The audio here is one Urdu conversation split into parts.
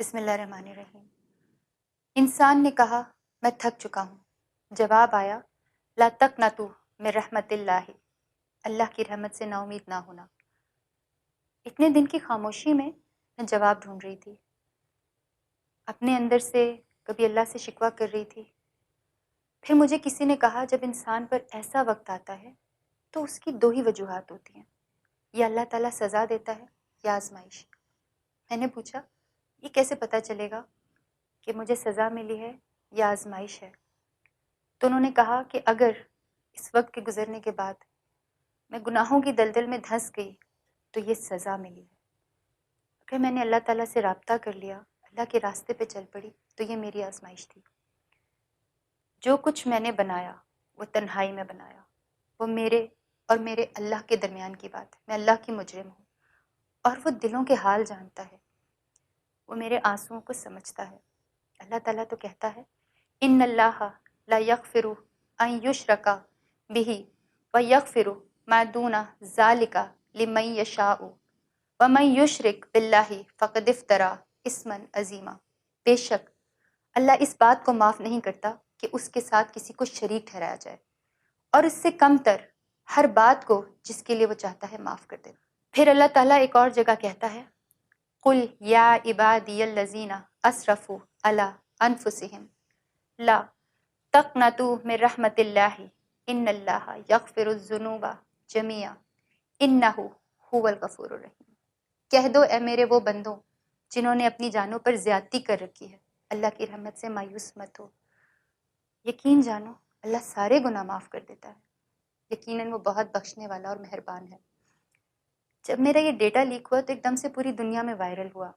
بسم اللہ الرحمن الرحیم۔ انسان نے کہا میں تھک چکا ہوں۔ جواب آیا لا تقنطوا من رحمت اللہ، اللہ کی رحمت سے نا امید نہ ہونا۔ اتنے دن کی خاموشی میں جواب ڈھونڈ رہی تھی، اپنے اندر سے کبھی اللہ سے شکوہ کر رہی تھی۔ پھر مجھے کسی نے کہا جب انسان پر ایسا وقت آتا ہے تو اس کی دو ہی وجوہات ہوتی ہیں، یا اللہ تعالیٰ سزا دیتا ہے یا آزمائش۔ میں نے پوچھا یہ کیسے پتہ چلے گا کہ مجھے سزا ملی ہے یا آزمائش ہے؟ تو انہوں نے کہا کہ اگر اس وقت کے گزرنے کے بعد میں گناہوں کی دلدل میں دھنس گئی تو یہ سزا ملی ہے، اگر میں نے اللہ تعالیٰ سے رابطہ کر لیا، اللہ کے راستے پہ چل پڑی، تو یہ میری آزمائش تھی۔ جو کچھ میں نے بنایا وہ تنہائی میں بنایا، وہ میرے اور میرے اللہ کے درمیان کی بات ہے۔ میں اللہ کی مجرم ہوں اور وہ دلوں کے حال جانتا ہے، وہ میرے آنسوؤں کو سمجھتا ہے۔ اللہ تعالیٰ تو کہتا ہے ان اللہ لا یغفر ان یشرک بہ ویغفر ما دون ذلک لمن یشاء ومن یشرک باللہ فقد افتری اثما عظیما۔ بے شک اللہ اس بات کو معاف نہیں کرتا کہ اس کے ساتھ کسی کو شریک ٹھہرایا جائے، اور اس سے کم تر ہر بات کو جس کے لیے وہ چاہتا ہے معاف کر دیتا۔ پھر اللہ تعالیٰ ایک اور جگہ کہتا ہے قل یا عبادی الذین اسرفوا علی انفسہم لا تقنطوا من رحمت اللہ ان اللہ یغفر الذنوب جميعا انہ هو الغفور الرحیم۔ کہہ دو اے میرے وہ بندوں جنہوں نے اپنی جانوں پر زیادتی کر رکھی ہے، اللہ کی رحمت سے مایوس مت ہو، یقین جانو اللہ سارے گناہ معاف کر دیتا ہے، یقیناً وہ بہت بخشنے والا اور مہربان ہے۔ جب میرا یہ ڈیٹا لیک ہوا تو ایک دم سے پوری دنیا میں وائرل ہوا،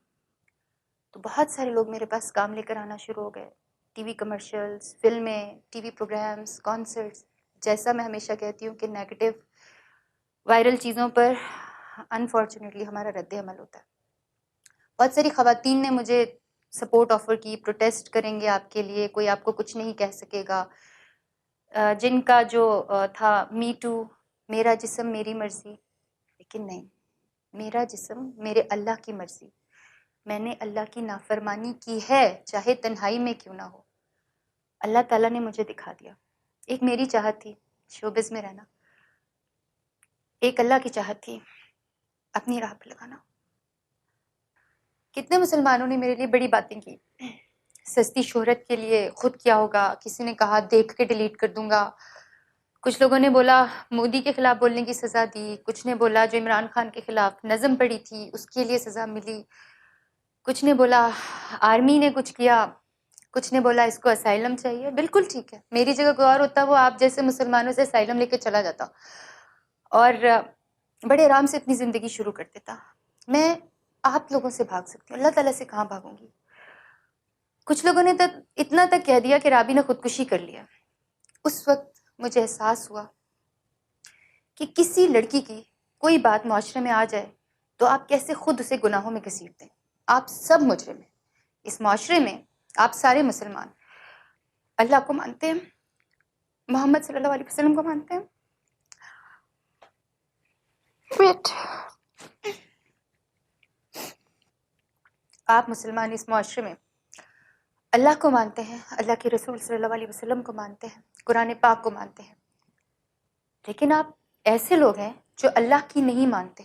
تو بہت سارے لوگ میرے پاس کام لے کر آنا شروع ہو گئے، ٹی وی کمرشلز، فلمیں، ٹی وی پروگرامز، کانسرٹس۔ جیسا میں ہمیشہ کہتی ہوں کہ نیگیٹو وائرل چیزوں پر انفارچونیٹلی ہمارا رد عمل ہوتا ہے۔ بہت ساری خواتین نے مجھے سپورٹ آفر کی، پروٹیسٹ کریں گے آپ کے لیے، کوئی آپ کو کچھ نہیں کہہ سکے گا۔ جن کا جو تھا می ٹو، میرا جسم میری مرضی، لیکن نہیں، میرا جسم میرے اللہ کی مرضی۔ میں نے اللہ کی نافرمانی کی ہے، چاہے تنہائی میں کیوں نہ ہو۔ اللہ تعالیٰ نے مجھے دکھا دیا۔ ایک میری چاہت تھی شوبز میں رہنا، ایک اللہ کی چاہت تھی اپنی راہ پہ لگانا۔ کتنے مسلمانوں نے میرے لیے بڑی باتیں کی، سستی شہرت کے لیے خود کیا ہوگا، کسی نے کہا دیکھ کے ڈیلیٹ کر دوں گا، کچھ لوگوں نے بولا مودی کے خلاف بولنے کی سزا دی، کچھ نے بولا جو عمران خان کے خلاف نظم پڑھی تھی اس کے لیے سزا ملی، کچھ نے بولا آرمی نے کچھ کیا، کچھ نے بولا اس کو اسائلم چاہیے۔ بالکل ٹھیک ہے، میری جگہ کوئی اور ہوتا وہ آپ جیسے مسلمانوں سے اسائلم لے کے چلا جاتا اور بڑے آرام سے اپنی زندگی شروع کر دیتا۔ میں آپ لوگوں سے بھاگ سکتی ہوں، اللہ تعالیٰ سے کہاں بھاگوں گی؟ کچھ لوگوں نے اتنا تک کہہ دیا کہ رابی نے خودکشی کر لیا۔ اس وقت مجھے احساس ہوا کہ کسی لڑکی کی کوئی بات معاشرے میں آ جائے تو آپ کیسے خود اسے گناہوں میں گھسیٹتے ہیں۔ آپ سب مجرم ہیں اس معاشرے میں، آپ سارے مسلمان اللہ کو مانتے ہیں، محمد صلی اللہ علیہ وسلم کو مانتے ہیں، آپ مسلمان اس معاشرے میں اللہ کو مانتے ہیں، اللہ کے رسول صلی اللہ علیہ وسلم کو مانتے ہیں، قرآن پاک کو مانتے ہیں، لیکن آپ ایسے لوگ ہیں جو اللہ کی نہیں مانتے،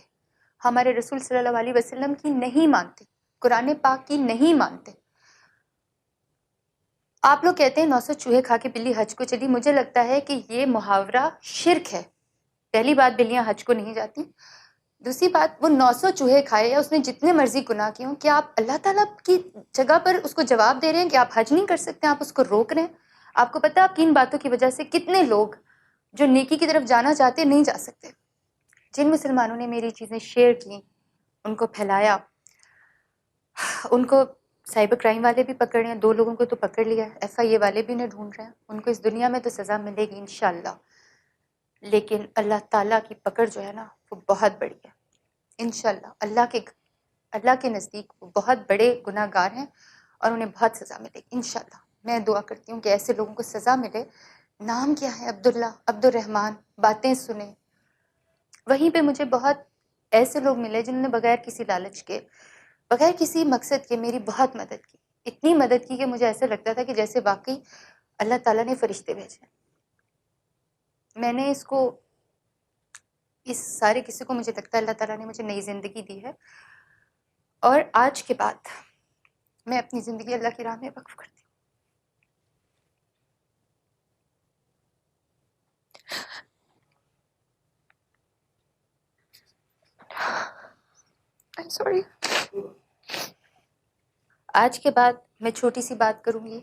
ہمارے رسول صلی اللہ علیہ وسلم کی نہیں مانتے، قرآن پاک کی نہیں مانتے۔ آپ لوگ کہتے ہیں 900 چوہے کھا کے بلی حج کو چلی، مجھے لگتا ہے کہ یہ محاورہ شرک ہے۔ پہلی بات بلیاں حج کو نہیں جاتی، دوسری بات وہ 900 چوہے کھائے یا اس نے جتنے مرضی گناہ کیے ہوں، کیا آپ اللہ تعالیٰ کی جگہ پر اس کو جواب دے رہے ہیں کہ آپ حج نہیں کر سکتے، آپ اس کو روک رہے ہیں؟ آپ کو پتہ ہے آپ کی ان باتوں کی وجہ سے کتنے لوگ جو نیکی کی طرف جانا چاہتے نہیں جا سکتے۔ جن مسلمانوں نے میری چیزیں شیئر کی، ان کو پھیلایا، ان کو سائبر کرائم والے بھی پکڑ رہے ہیں، 2 لوگوں کو تو پکڑ لیا ہے، FIA والے بھی انہیں ڈھونڈ رہے ہیں، ان کو اس دنیا میں تو سزا ملے گی انشاءاللہ، لیکن اللہ تعالیٰ کی پکڑ جو ہے نا وہ بہت بڑی ہے انشاءاللہ۔ اللہ کے نزدیک وہ بہت بڑے گناہ گار ہیں اور انہیں بہت سزا ملے گی انشاءاللہ۔ میں دعا کرتی ہوں کہ ایسے لوگوں کو سزا ملے۔ نام کیا ہے؟ عبداللہ، عبد الرحمن، باتیں سنیں۔ وہیں پہ مجھے بہت ایسے لوگ ملے جنہوں نے بغیر کسی لالچ کے بغیر کسی مقصد کے میری بہت مدد کی، اتنی مدد کی کہ مجھے ایسا لگتا تھا کہ جیسے واقعی اللہ تعالیٰ نے فرشتے بھیجے۔ میں نے اس سارے قصے کو مجھے لگتا ہے اللہ تعالیٰ نے مجھے نئی زندگی دی ہے، اور آج کے بعد میں اپنی زندگی اللہ کی راہ میں وقف کرتی ہوں۔ I'm sorry۔ آج کے بعد میں چھوٹی سی بات کروں گی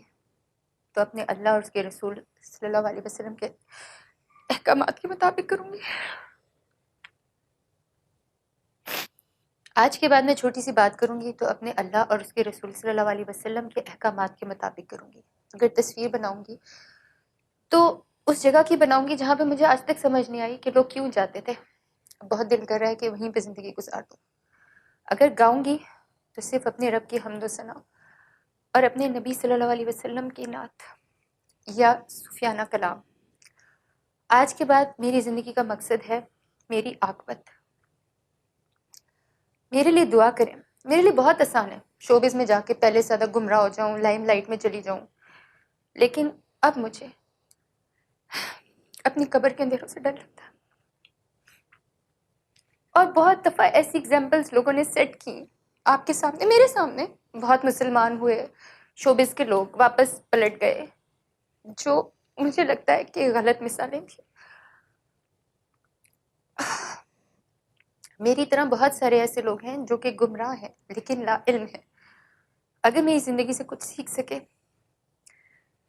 تو اپنے اللہ اور اس کے رسول صلی اللہ علیہ وسلم کے احکامات کے مطابق کروں گی۔ آج کے بعد میں چھوٹی سی بات کروں گی تو اپنے اللہ اور اس کے رسول صلی اللہ علیہ وسلم کے احکامات کے مطابق کروں گی۔ اگر تصویر بناؤں گی تو اس جگہ کی بناؤں گی جہاں پہ مجھے آج تک سمجھ نہیں آئی کہ لوگ کیوں جاتے تھے، بہت دل کر رہا ہے کہ وہیں پہ زندگی گزار دوں۔ اگر گاؤں گی تو صرف اپنے رب کی حمد و ثنا اور اپنے نبی صلی اللہ علیہ وسلم کی نعت یا صوفیانہ کلام۔ آج کے بعد میری زندگی کا مقصد ہے میری عاقبت۔ میرے لیے دعا کریں، میرے لیے بہت آسان ہے شوبز میں جا کے پہلے سے زیادہ گمراہ ہو جاؤں، لائم لائٹ میں چلی جاؤں، لیکن اب مجھے اپنی قبر کے اندھیروں سے ڈر لگتا ہے۔ اور بہت دفعہ ایسی ایگزامپلس لوگوں نے سیٹ کی آپ کے سامنے، میرے سامنے، بہت مسلمان ہوئے شوبز کے لوگ واپس پلٹ گئے، جو مجھے لگتا ہے کہ غلط مثالیں تھیں۔ میری طرح بہت سارے ایسے لوگ ہیں جو کہ گمراہ ہیں لیکن لا علم ہیں۔ اگر میری زندگی سے کچھ سیکھ سکے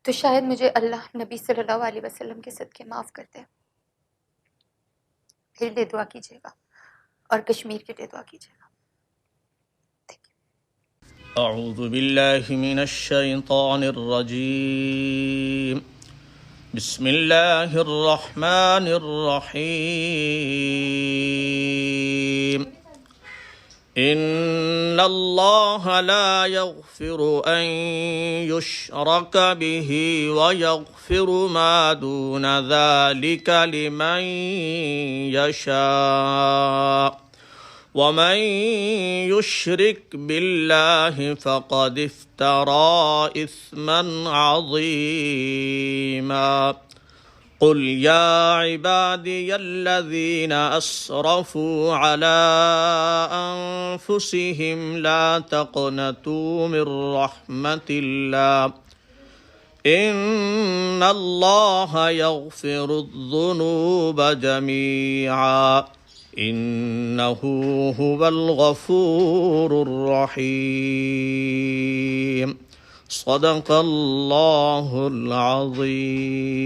تو شاید مجھے اللہ نبی صلی اللہ علیہ وسلم کے صدقے معاف کر دے۔ میرے لیے دعا کیجیے گا اور کشمیر کے لیے دعا کیجیے گا۔ اعوذ باللہ من الشیطان الرجیم، بسم اللہ الرحمن الرحیم۔ ان اللہ لا یغفر ان یشرک به ویغفر ما دون ذلك لمن یشاء ومن يشرك بالله فقد افترى إثما عظيما۔ قل يا عبادي الذين أسرفوا على أنفسهم لا تقنطوا من رحمة الله إن الله يغفر الذنوب جميعا إنه هو الغفور الرحيم۔ صدق الله العظيم۔